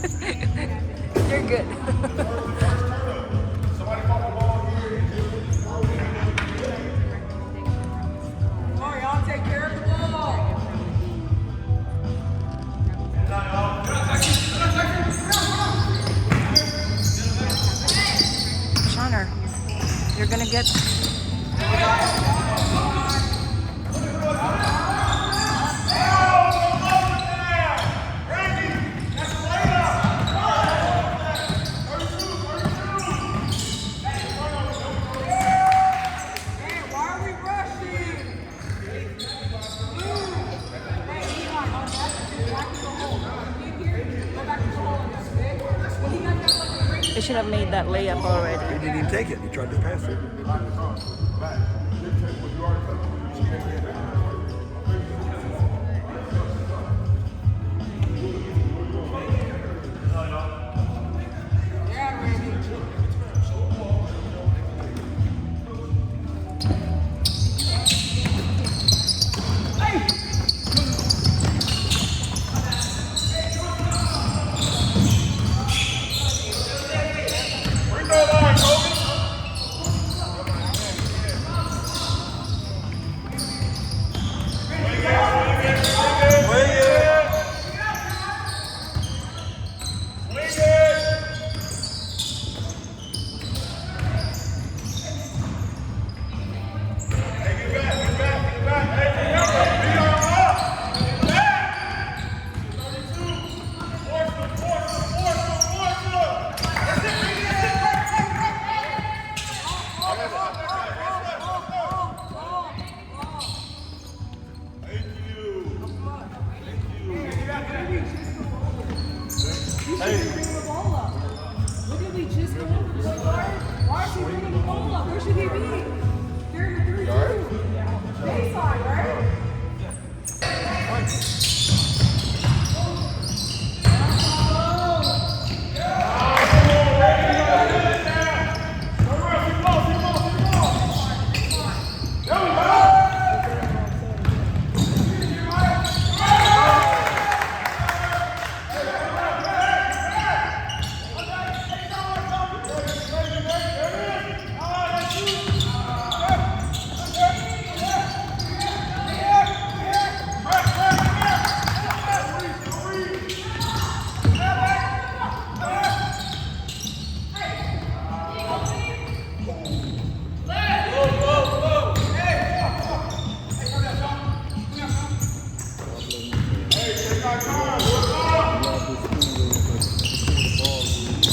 You're good. Come on, y'all take care of the ball. Shauner, you're gonna get. Hey, why are we rushing? Move. Hey, Eli, go back to the hole. Get here, go back to the hole again, okay? When he got that fucking break, They should have made that layup already. He didn't even take it. He tried to pass it. yeah, Randy. Why is he bringing the ball up? Where should he be? They're in the 3-2. Baseline, right?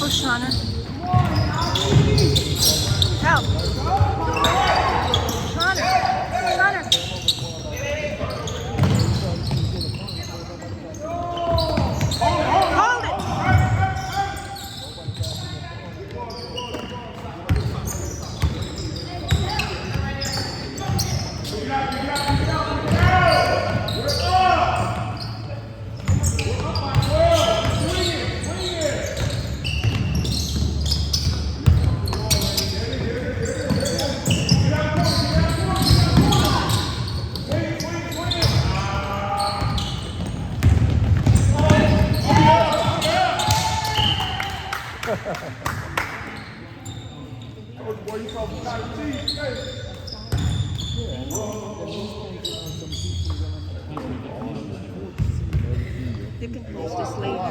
Push, Shauner. Help. Shauner. Shauner. Hold it. You can post this later. I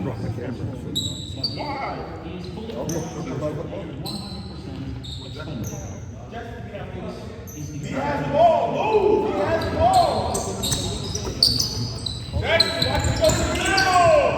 brought my camera. He has the ball. Move. He has the ball. Jackson, watch him go to the middle.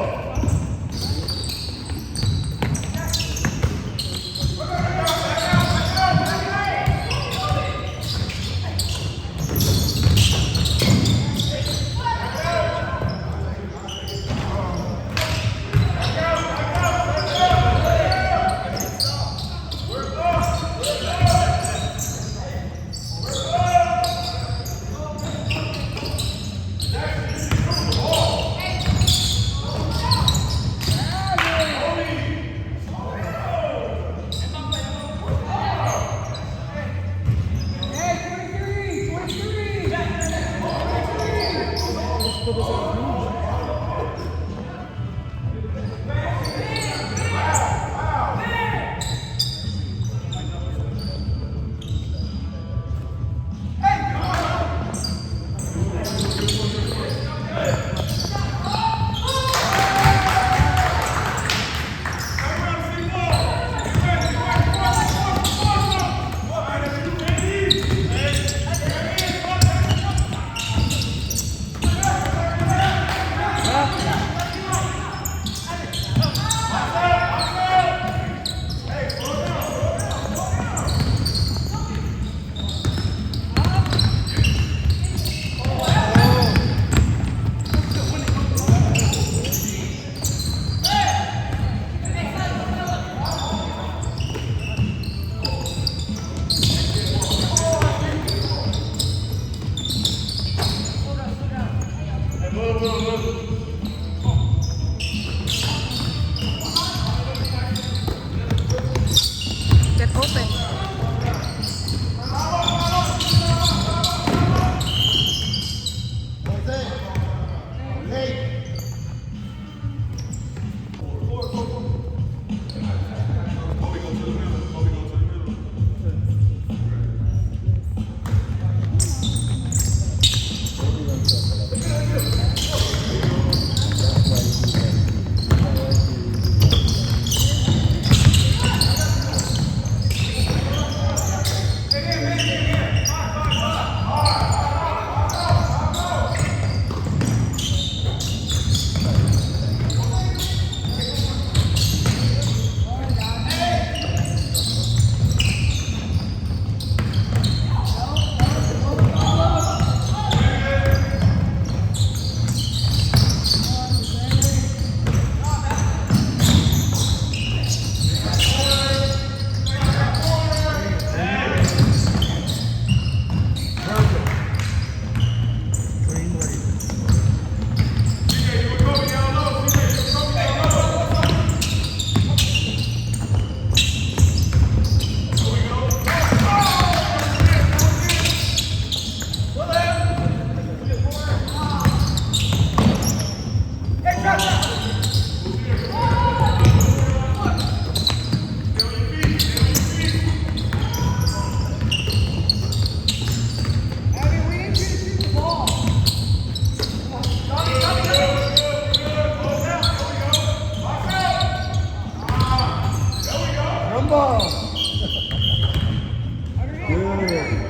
ball. Underneath. Good. Underneath.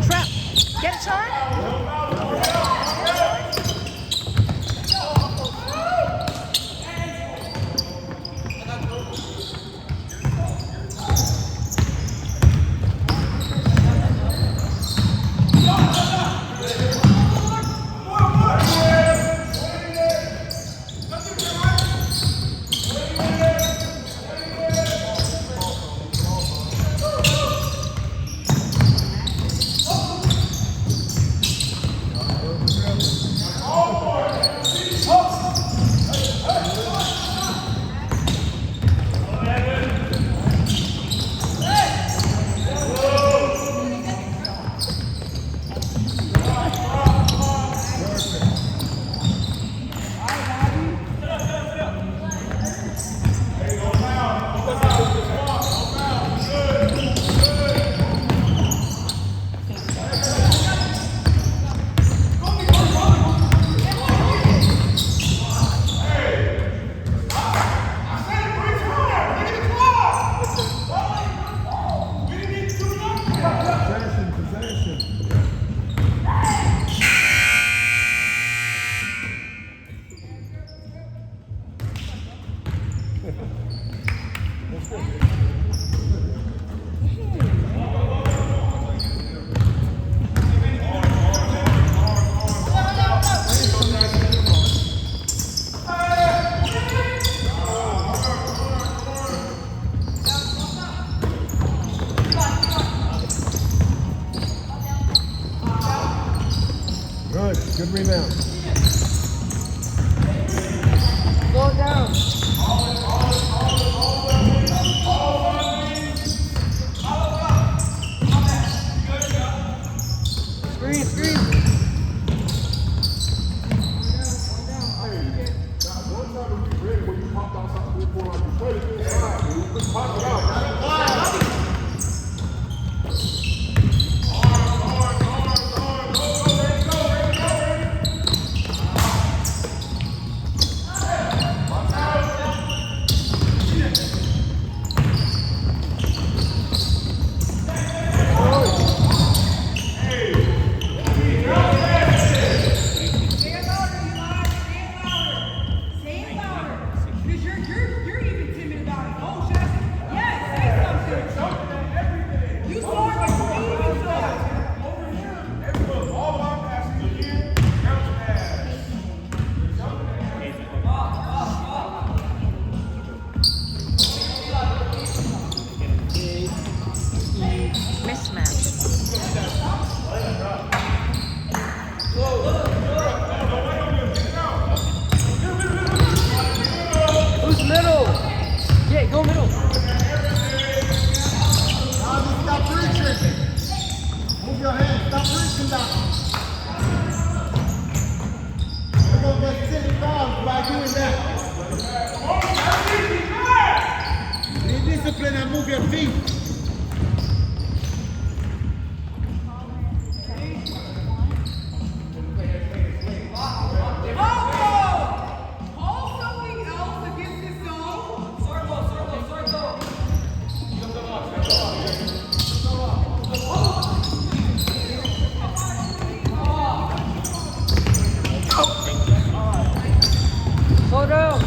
Trap. Get it, Sean. Good. Good rebound. Slow it down. Screen, screen. One time when you ready, when you popped out something before like you played it inside, man. You just pop it out. Stand louder, Eli. Stand louder. Stand louder. Because you're even timid about it. Oh, should I say? Yes, say something. You saw it before he even saw it. Over here, everyone, all of our passes again, counts as. Mismatch. Who's middle? Yeah, go middle. Stop reaching. Move your hands. Stop reaching down. You're going to get silly fouls by doing that. Be disciplined and move your feet. Call something else against this zone. Slow down.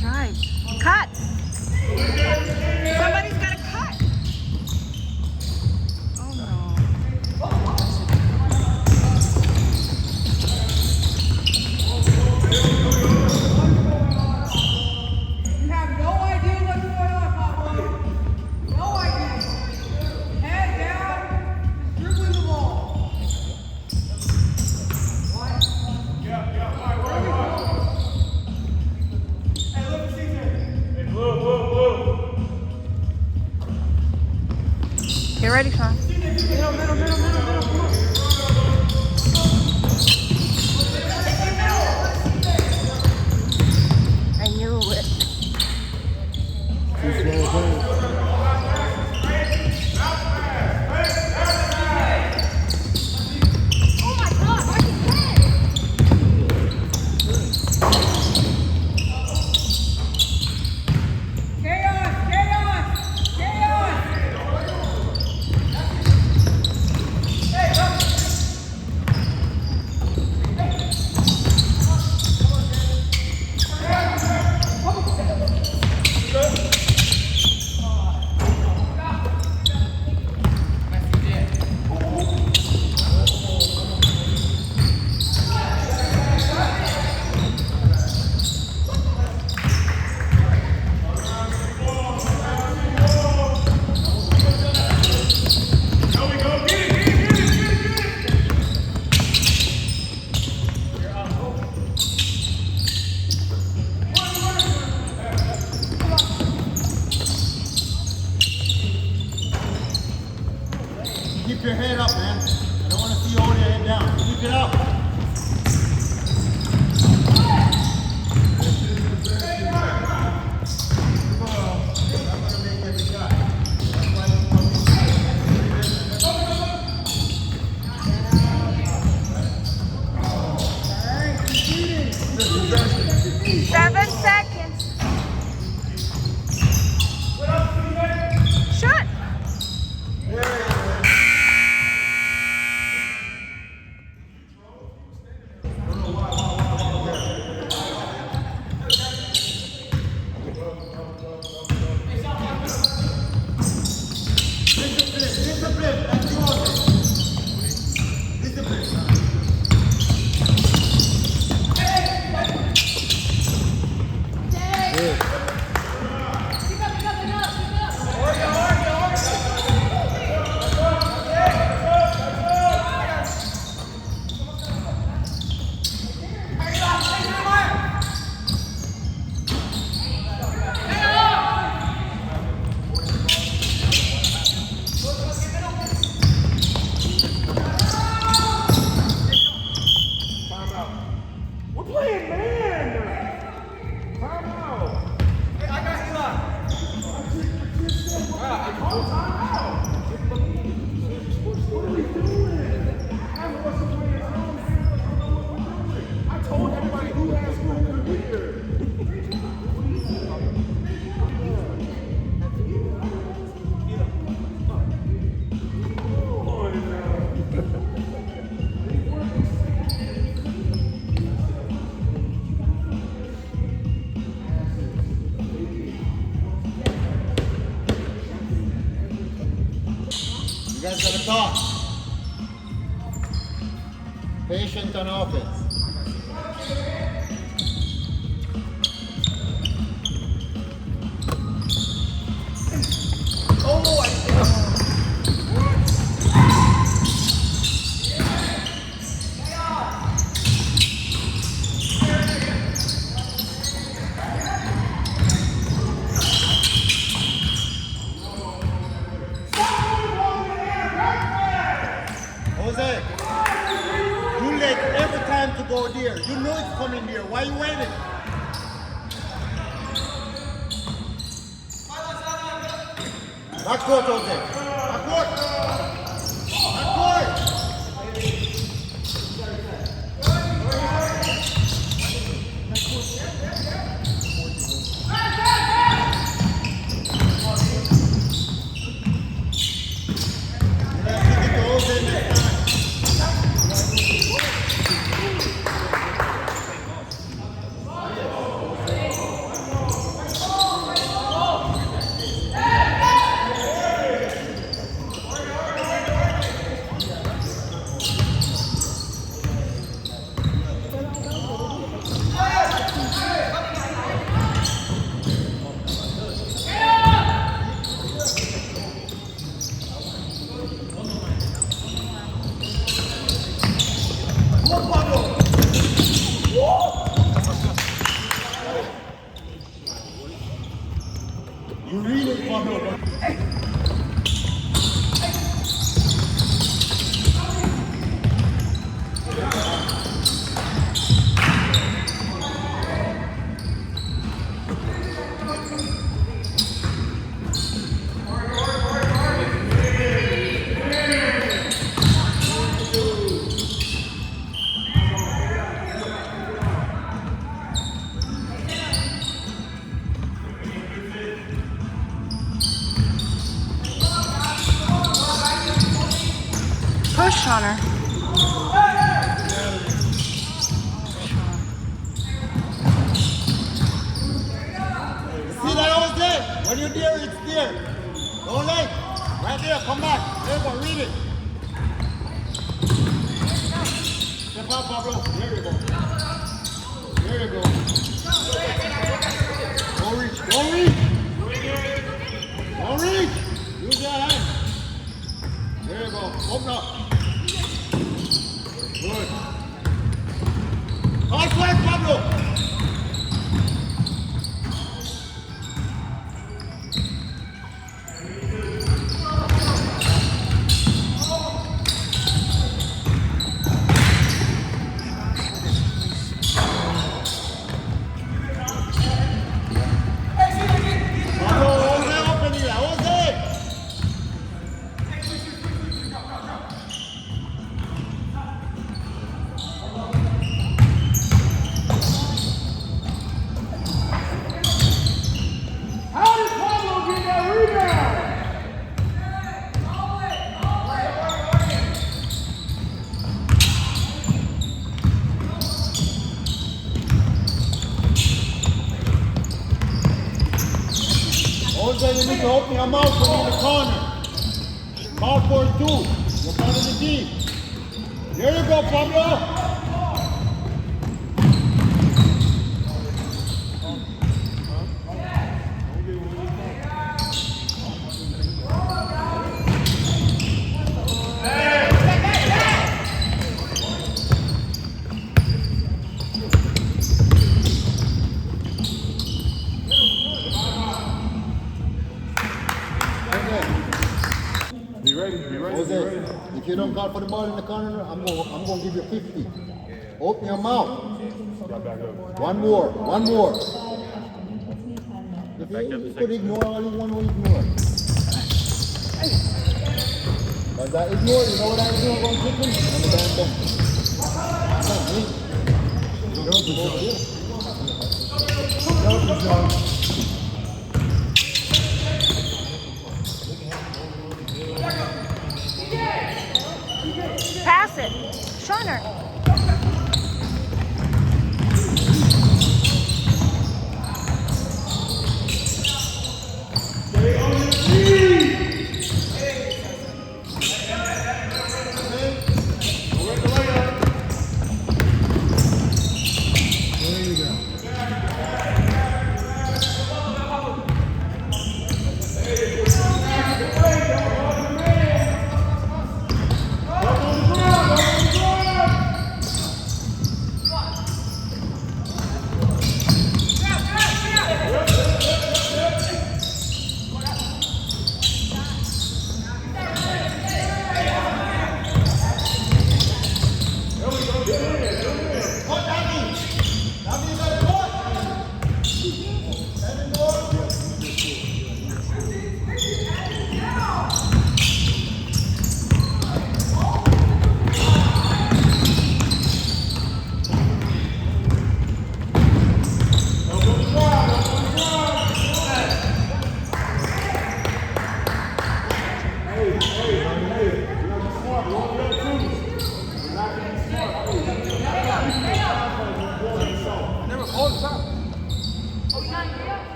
Drive. Cut. Somebody's got to cut. Oh no. You have no idea what's going on, Pablo. No idea. Head down, just dribbling the ball. Get ready, Sean. I knew it. Too slow pass. Oh my God, why you Chaos, chaos, chaos. Keep your head up, man. I don't want to see you hold your head down. Keep it up. Seven seconds. Shut. You guys gotta talk. Patient on offense. Jose, you late every time to go there. You know it's coming there. Why you waiting? Backcourt, Jose. Backcourt. Backcourt. You read it, Pablo. Push on her. See that over there? When you're there, it's there. Don't like. Right there, come back. There you go, read it. Step out, Pablo. There you go. There you go. Don't reach. Don't reach. Don't reach. Use your hand. There you go. Open up. Good. Hard flag, Pablo. Jose, you need to open your mouth when you're in the corner. Ball for 2. You're part of the team. There you go, Pablo. Be ready, be ready, Jose, be ready. if you don't call for the ball in the corner, I'm gonna give you 50. Open your mouth. Got back up. One more. If you could ignore all you want to ignore. Because I ignore, you know what I ignore one chicken? I'm a damn dumb. Pass it. Shiner.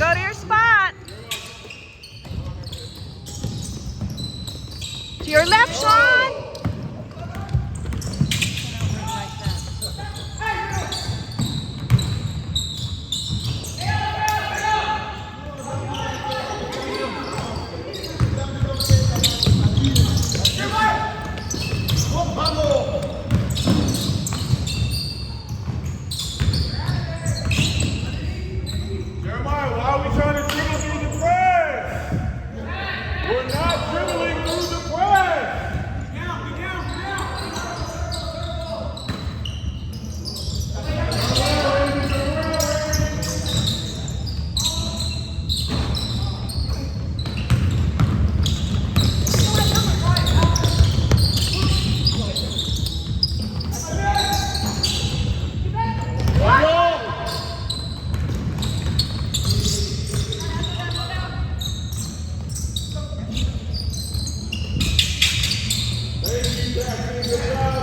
Go to your spot. To your left, Sean. Jeremiah, why are we trying to dribble through the press? We're not dribbling through the press. Get down.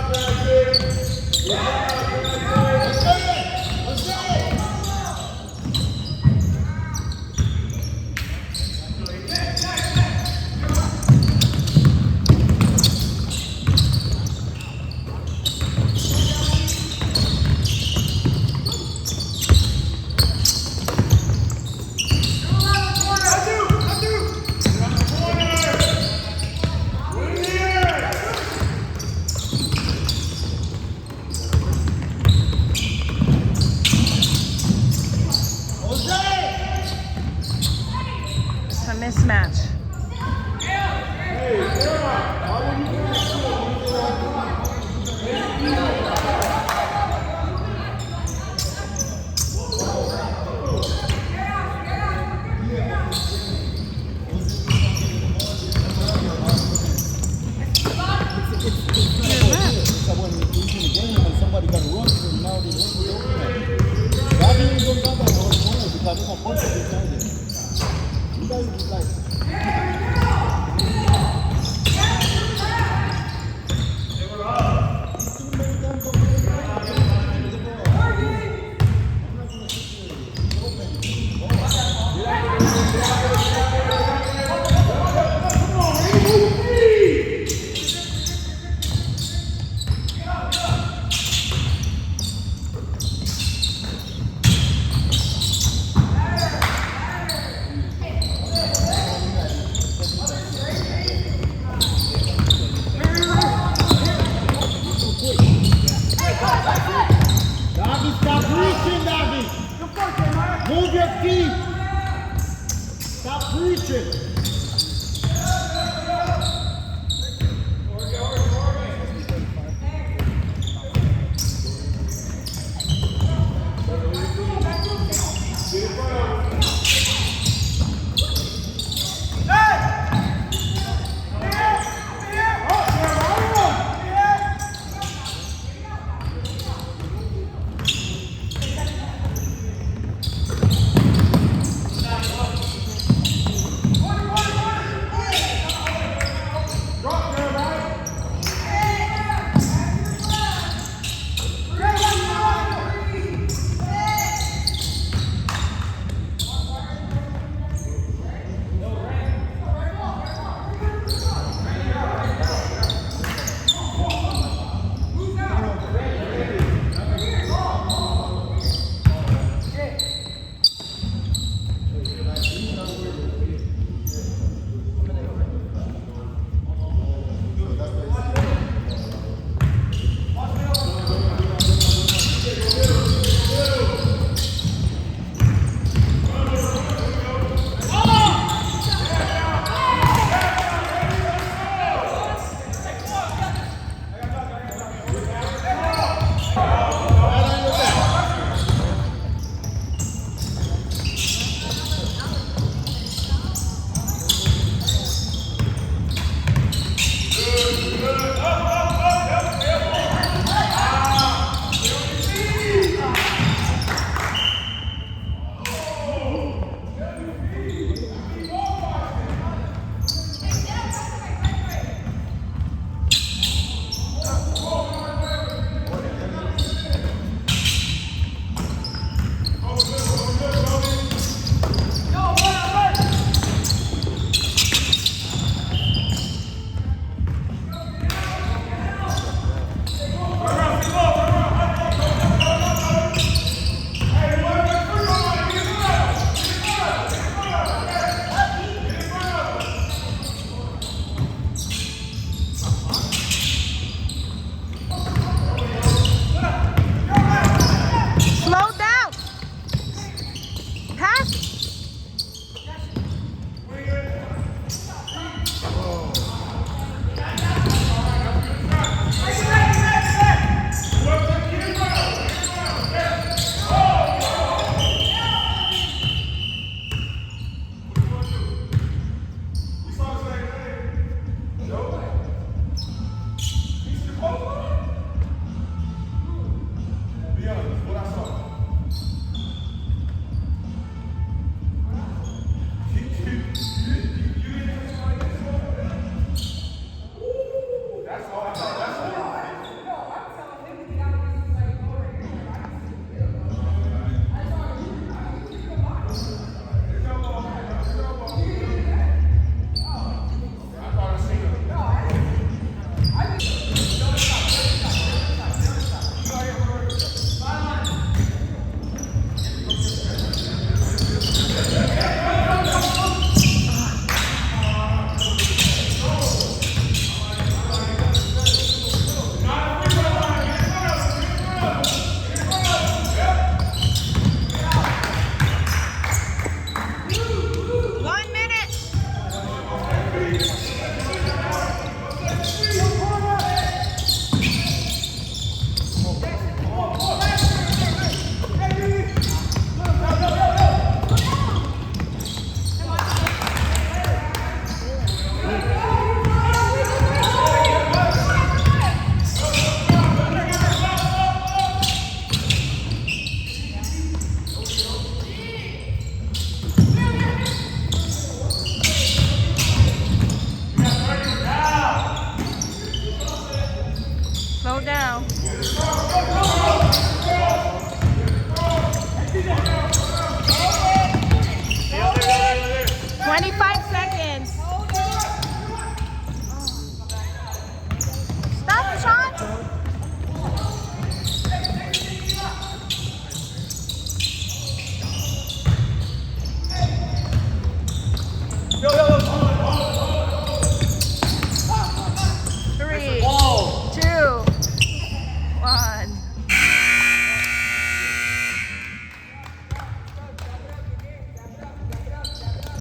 It's a mismatch. So when we in the game and somebody got a run, so now they don't go over. Why didn't you go down that whole corner? Because they're gonna punch it inside there. You guys is like. Davi, stop reaching, Davi. Move your feet. Stop reaching.